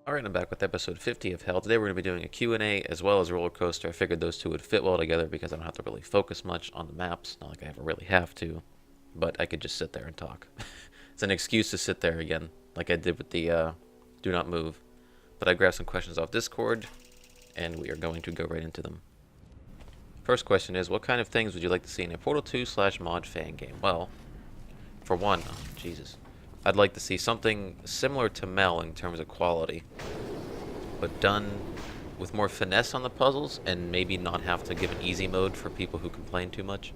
Alright, I'm back with episode 50 of Hell. Today we're going to be doing a Q&A as well as roller coaster. I figured those two would fit well together because I don't have to really focus much on the maps. Not like I ever really have to, but I could just sit there and talk. It's an excuse to sit there again, like I did with the Do Not Move. But I grabbed some questions off Discord, and we are going to go right into them. First question is, what kind of things would you like to see in a Portal 2/mod fan game? Well, for one, oh, Jesus. I'd like to see something similar to Mel in terms of quality, but done with more finesse on the puzzles and maybe not have to give an easy mode for people who complain too much.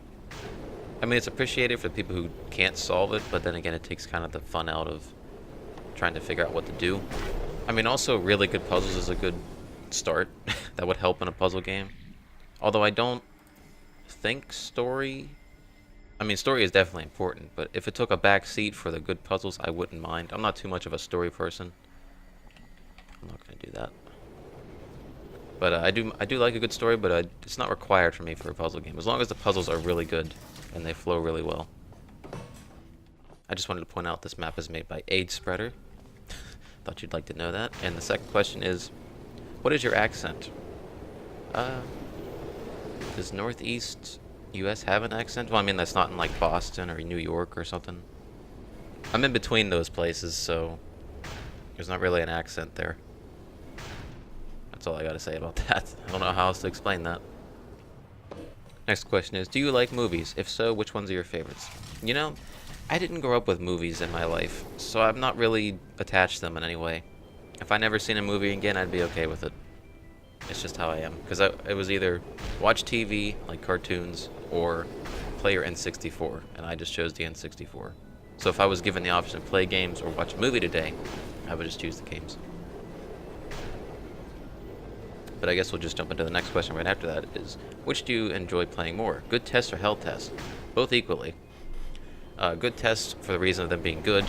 I mean, it's appreciated for people who can't solve it, but then again, it takes kind of the fun out of trying to figure out what to do. I mean, also, really good puzzles is a good start. That would help in a puzzle game. Although I don't think story... I mean, story is definitely important, but if it took a back seat for the good puzzles, I wouldn't mind. I'm not too much of a story person. I'm not going to do that. But I do like a good story, but it's not required for me for a puzzle game, as long as the puzzles are really good and they flow really well. I just wanted to point out this map is made by AIDS Spreader. Thought you'd like to know that. And the second question is, what is your accent? Does Northeast US have an accent? Well, I mean, that's not in like Boston or New York or something. I'm in between those places, so there's not really an accent there. That's all I gotta say about that. I don't know how else to explain that. Next question is, do you like movies? If so, which ones are your favorites? You know, I didn't grow up with movies in my life, so I'm not really attached to them in any way. If I never seen a movie again, I'd be okay with it. It's just how I am. Because it was either watch TV, like cartoons, or play your N64, and I just chose the N64. So if I was given the option to play games or watch a movie today, I would just choose the games. But I guess we'll just jump into the next question right after that is, which do you enjoy playing more? Good test or hell test? Both equally. Good test for the reason of them being good,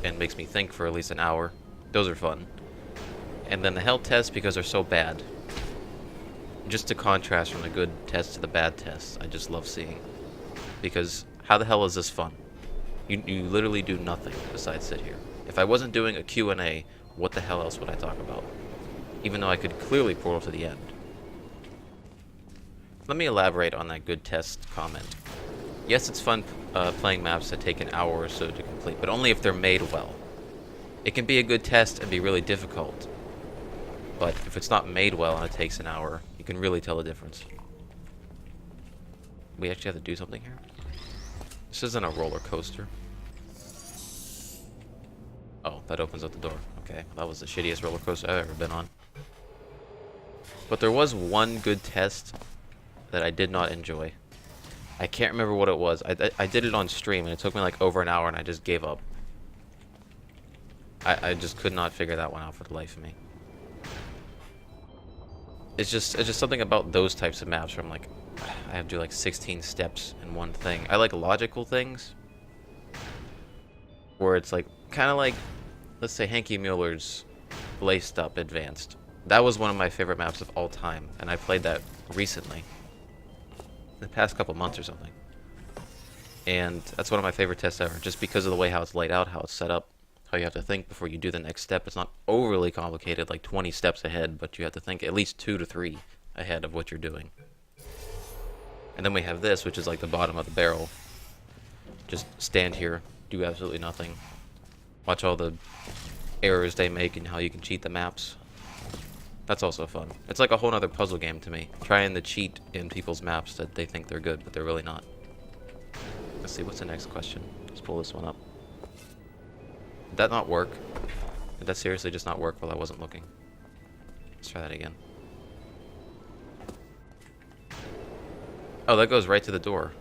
and makes me think for at least an hour. Those are fun. And then the hell test because they're so bad. Just to contrast from the good test to the bad test, I just love seeing. Because how the hell is this fun? You literally do nothing besides sit here. If I wasn't doing a Q&A, what the hell else would I talk about? Even though I could clearly portal to the end. Let me elaborate on that good test comment. Yes, it's fun playing maps that take an hour or so to complete, but only if they're made well. It can be a good test and be really difficult. But if it's not made well and it takes an hour, you can really tell the difference. We actually have to do something here? This isn't a roller coaster. Oh, that opens up the door. Okay, that was the shittiest roller coaster I've ever been on. But there was one good test that I did not enjoy. I can't remember what it was. I did it on stream and it took me like over an hour and I just gave up. I just could not figure that one out for the life of me. It's just something about those types of maps where I'm like, I have to do like 16 steps in one thing. I like logical things where it's like kind of like, let's say Hanky Mueller's Laced Up Advanced. That was one of my favorite maps of all time, and I played that recently, in the past couple months or something. And that's one of my favorite tests ever, just because of the way how it's laid out, how it's set up. How you have to think before you do the next step. It's not overly complicated, like 20 steps ahead, but you have to think at least 2 to 3 ahead of what you're doing. And then we have this, which is like the bottom of the barrel. Just stand here, do absolutely nothing. Watch all the errors they make and how you can cheat the maps. That's also fun. It's like a whole other puzzle game to me. Trying to cheat in people's maps that they think they're good, but they're really not. Let's see, what's the next question? Let's pull this one up. Did that not work? Did that seriously just not work while I wasn't looking? Let's try that again. Oh, that goes right to the door.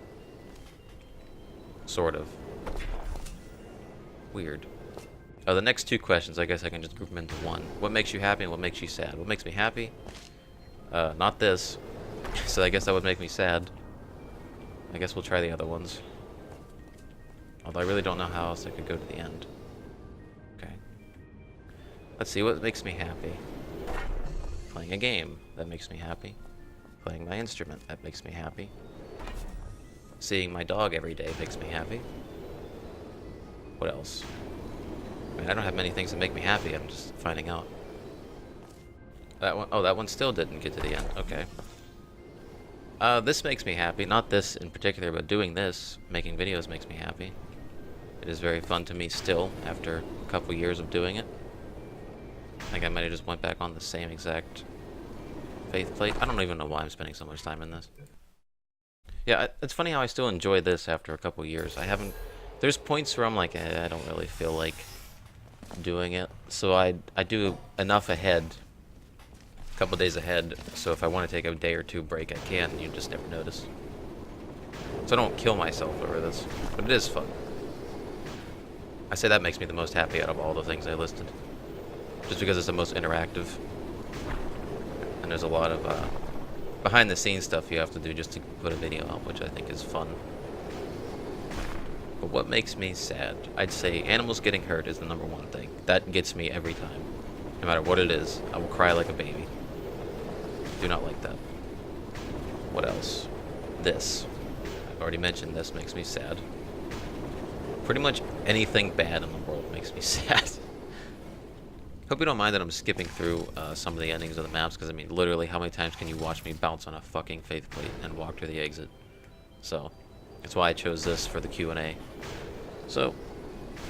Sort of. Weird. Oh, the next two questions, I guess I can just group them into one. What makes you happy and what makes you sad? What makes me happy? Not this. So I guess that would make me sad. I guess we'll try the other ones. Although I really don't know how else I could go to the end. Let's see, what makes me happy? Playing a game, that makes me happy. Playing my instrument, that makes me happy. Seeing my dog every day makes me happy. What else? I mean, I don't have many things that make me happy, I'm just finding out. That one, oh, that one still didn't get to the end. Okay. This makes me happy. Not this in particular, but doing this, making videos makes me happy. It is very fun to me still, after a couple years of doing it. I think I might have just went back on the same exact faith plate. I don't even know why I'm spending so much time in this. Yeah, it's funny how I still enjoy this after a couple years. I haven't... There's points where I'm like, I don't really feel like doing it. So I do enough ahead, a couple days ahead, so if I want to take a day or two break, I can, and you just never notice. So I don't kill myself over this, but it is fun. I say that makes me the most happy out of all the things I listed. Just because it's the most interactive. And there's a lot of behind the scenes stuff you have to do just to put a video out, which I think is fun. But what makes me sad? I'd say animals getting hurt is the #1 thing. That gets me every time. No matter what it is, I will cry like a baby. Do not like that. What else? This. I've already mentioned this makes me sad. Pretty much anything bad in the world makes me sad. Hope you don't mind that I'm skipping through some of the endings of the maps, because I mean, literally, how many times can you watch me bounce on a fucking faith plate and walk to the exit? So, that's why I chose this for the Q&A. So,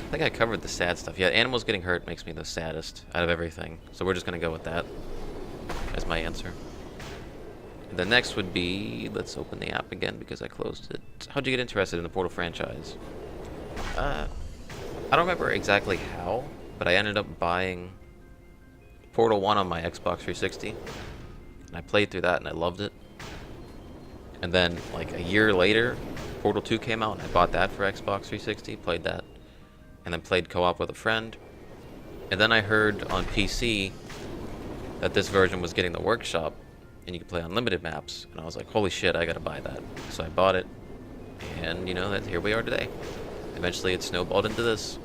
I think I covered the sad stuff. Yeah, animals getting hurt makes me the saddest out of everything. So we're just going to go with that as my answer. The next would be, let's open the app again because I closed it. How'd you get interested in the Portal franchise? I don't remember exactly how, but I ended up buying Portal 1 on my Xbox 360. And I played through that and I loved it. And then, like, a year later, Portal 2 came out and I bought that for Xbox 360, played that. And then played co-op with a friend. And then I heard on PC that this version was getting the workshop and you could play unlimited maps. And I was like, holy shit, I gotta buy that. So I bought it. And, you know, here we are today. Eventually it snowballed into this,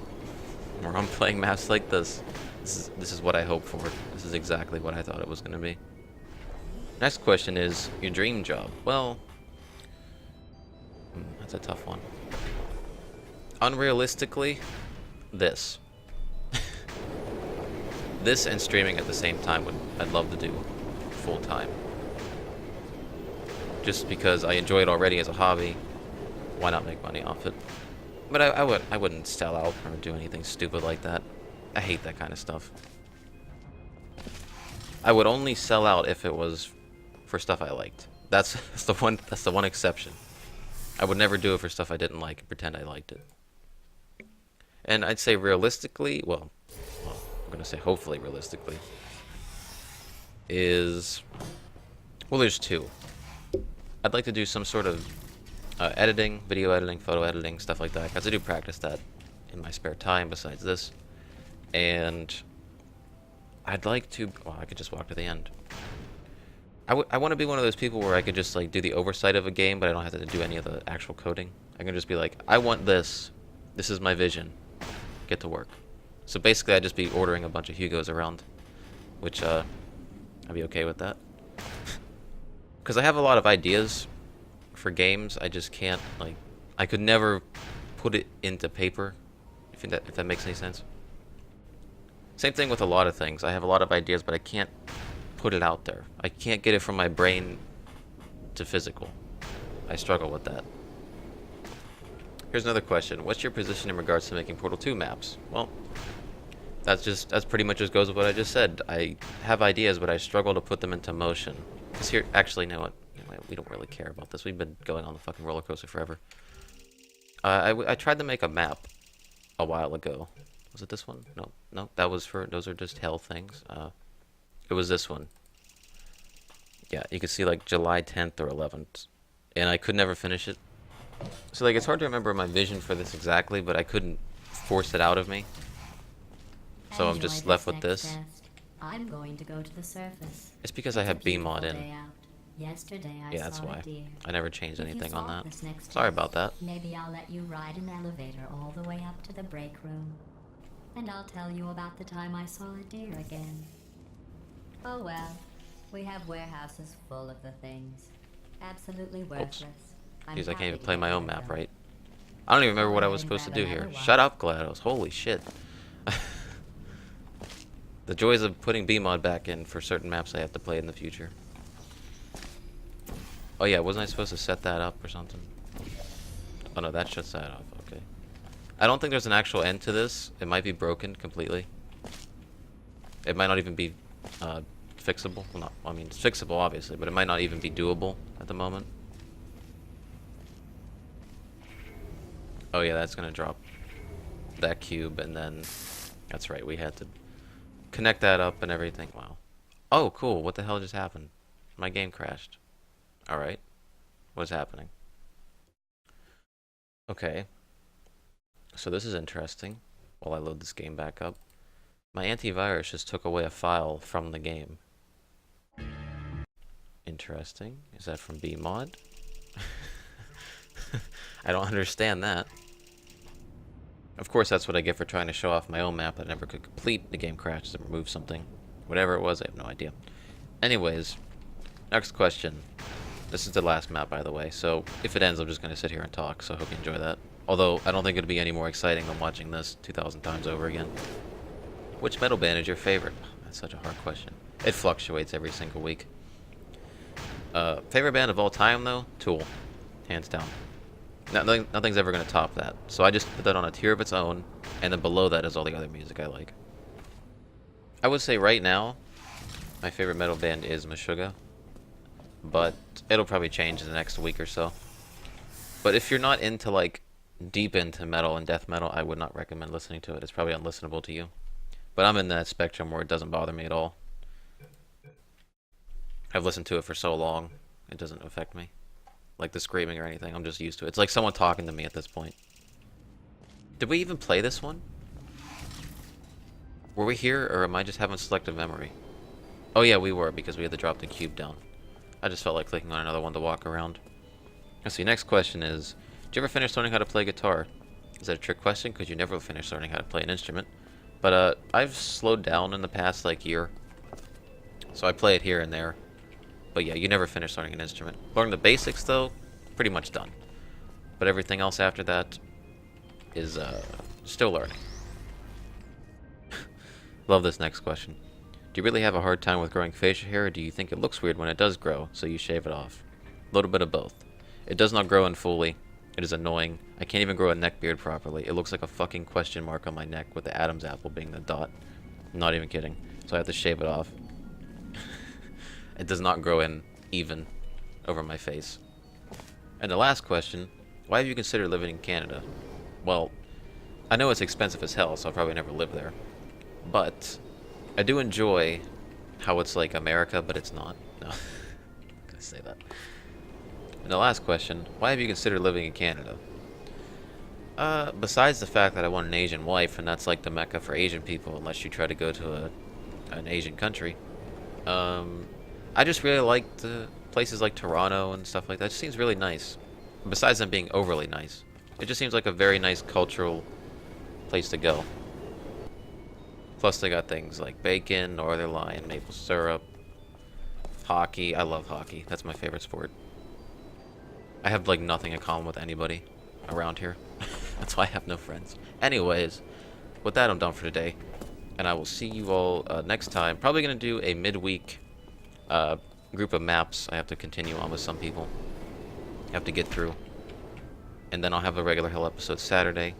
where I'm playing maps like this. This is what I hoped for. This is exactly what I thought it was going to be. Next question is, your dream job. Well, that's a tough one. Unrealistically, this. This and streaming at the same time I'd love to do full time. Just because I enjoy it already as a hobby, why not make money off it? But I wouldn't sell out or do anything stupid like that. I hate that kind of stuff. I would only sell out if it was for stuff I liked. That's the one exception. I would never do it for stuff I didn't like and pretend I liked it. And I'd say realistically, well, I'm gonna say hopefully realistically, is, well, there's two. I'd like to do some sort of editing, video editing, photo editing, stuff like that, because I do practice that in my spare time besides this. And I'd like to, well, I could just walk to the end. I want to be one of those people where I could just like do the oversight of a game, but I don't have to do any of the actual coding. I can just be like, I want this. This is my vision. Get to work. So basically I'd just be ordering a bunch of Hugos around, which I'd be okay with that. Because I have a lot of ideas for games. I just can't, like, I could never put it into paper, if that makes any sense. Same thing with a lot of things. I have a lot of ideas, but I can't put it out there. I can't get it from my brain to physical. I struggle with that. Here's another question. What's your position in regards to making Portal 2 maps? Well, that's pretty much just goes with what I just said. I have ideas, but I struggle to put them into motion. Because here, actually, you know what? We don't really care about this. We've been going on the fucking roller coaster forever. I tried to make a map a while ago. Was it this one? No, that was for, those are just hell things. It was this one. Yeah, you can see like July 10th or 11th. And I could never finish it. So like, it's hard to remember my vision for this exactly, but I couldn't force it out of me. So I'm just left with this. I'm going to go to the surface. It's because I have BMod in. Yesterday I Yeah, that's saw why. a deer. I never changed anything on that. Next Sorry about that. Maybe I'll let you ride an elevator all the way up to the break room. And I'll tell you about the time I saw a deer again. Oh well, we have warehouses full of the things. Absolutely worthless. Jeez, I can't even play my own map, right? I don't even remember what I was supposed to do here. Shut up, GLaDOS. Holy shit. The joys of putting BMod back in for certain maps I have to play in the future. Oh yeah, wasn't I supposed to set that up or something? Oh no, that shuts that off, okay. I don't think there's an actual end to this. It might be broken completely. It might not even be fixable. Well, not, I mean, it's fixable obviously, but it might not even be doable at the moment. Oh yeah, that's gonna drop that cube, and then that's right, we had to connect that up and everything. Wow. Oh, cool. What the hell just happened? My game crashed. Alright. What's happening? Okay. So this is interesting. While I load this game back up. My antivirus just took away a file from the game. Interesting. Is that from BMod? I don't understand that. Of course, that's what I get for trying to show off my own map that I never could complete. The game crashed and removed something. Whatever it was, I have no idea. Anyways, next question. This is the last map, by the way, so if it ends, I'm just going to sit here and talk, so I hope you enjoy that. Although, I don't think it'd be any more exciting than watching this 2,000 times over again. Which metal band is your favorite? That's such a hard question. It fluctuates every single week. Favorite band of all time, though? Tool. Hands down. Nothing's ever going to top that. So I just put that on a tier of its own, and then below that is all the other music I like. I would say right now, my favorite metal band is Meshuggah, but it'll probably change in the next week or so. But if you're not into, like, deep into metal and death metal, I would not recommend listening to it. It's probably unlistenable to you. But I'm in that spectrum where it doesn't bother me at all. I've listened to it for so long, it doesn't affect me. Like the screaming or anything, I'm just used to it. It's like someone talking to me at this point. Did we even play this one? Were we here, or am I just having selective memory? Oh yeah, we were, because we had to drop the cube down. I just felt like clicking on another one to walk around. Let's see, next question is, did you ever finish learning how to play guitar? Is that a trick question? Because you never finished learning how to play an instrument. But I've slowed down in the past, like, year. So I play it here and there. But yeah, you never finish learning an instrument. Learning the basics, though, pretty much done. But everything else after that is still learning. Love this next question. Do you really have a hard time with growing facial hair, or do you think it looks weird when it does grow, so you shave it off? A little bit of both. It does not grow in fully. It is annoying. I can't even grow a neck beard properly. It looks like a fucking question mark on my neck with the Adam's apple being the dot. I'm not even kidding. So I have to shave it off. It does not grow in even over my face. And the last question, why have you considered living in Canada? Well, I know it's expensive as hell, so I'll probably never live there. But I do enjoy how it's like America, but it's not. No, I'm gonna say that. And the last question, why have you considered living in Canada? Besides the fact that I want an Asian wife, and that's like the mecca for Asian people, unless you try to go to an Asian country. I just really like the places like Toronto and stuff like that. It just seems really nice. Besides them being overly nice, it just seems like a very nice cultural place to go. Plus they got things like bacon, Northern Lion, maple syrup, hockey. I love hockey. That's my favorite sport. I have like nothing in common with anybody around here. That's why I have no friends. Anyways, with that I'm done for today. And I will see you all next time. Probably going to do a midweek group of maps I have to continue on with some people. I have to get through. And then I'll have a regular Hell episode Saturday.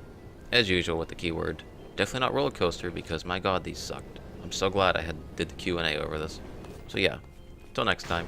As usual with the keyword. Definitely not roller coaster because my god these sucked. I'm so glad I did the Q&A over this. So yeah, till next time.